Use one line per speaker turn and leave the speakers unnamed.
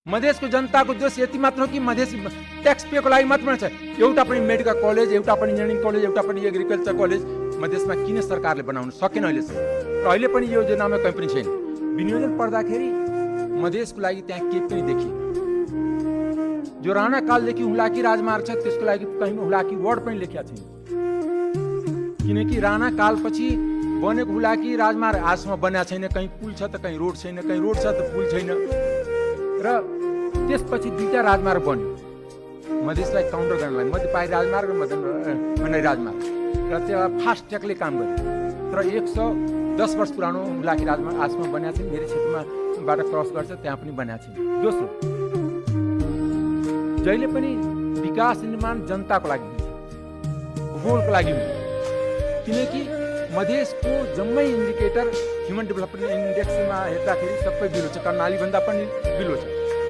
मधेसको जनताको जोस यति मात्र हो कि मधेस ट्याक्स पेको लागि मात्र छ। एउटा पनि मेडिकल कलेज, एउटा पनि इन्जिनियरिङ कलेज, एउटा पनि एग्रिकल्चर कलेज मधेसमा किन सरकारले बनाउन सकेन अहिलेसम्म? र अहिले पनि योजनामा कहीँ पनि छैन। विनियोजन पर्दाखेरि मधेसको लागि त्यहाँ केही पनि देखिएन। जो राणा कालदेखि हुलाकी राजमार्ग छ त्यसको लागि कहीँ हुलाकी वर्ड पनि लेखिया छैन, किनकि राणा कालपछि बनेको हुलाकी राजमार्ग आजसम्म बन्या छैन। कहीँ पुल छ त कहीँ रोड छैन, कहीँ रोड छ त पुल छैन। र त्यसपछि दुईटा राजमार्ग बन्यो मधेसलाई काउन्टर गर्नलाई, मध्य पारी राजमार्ग र मध्य राजमार्ग, र त्यो फास्ट ट्र्याकले काम गर्यो। तर 110 वर्ष पुरानो हुलाकी राजमार्ग आजसम्म बन्या छैन। मेरो क्षेत्रमा बाट क्रस गर्छ त्यहाँ पनि बन्या छैन। दोस्रो, जहिले पनि विकास निर्माण जनताको लागि हुन्छ, भूगोलको लागि हुन्छ। किनकि मधेसको जम्मै इन्डिकेटर ह्युमन डेभलपमेन्ट इन्डेक्समा हेर्दाखेरि सबै बिलो छ, कर्णाली भन्दा पनि बिलो छ।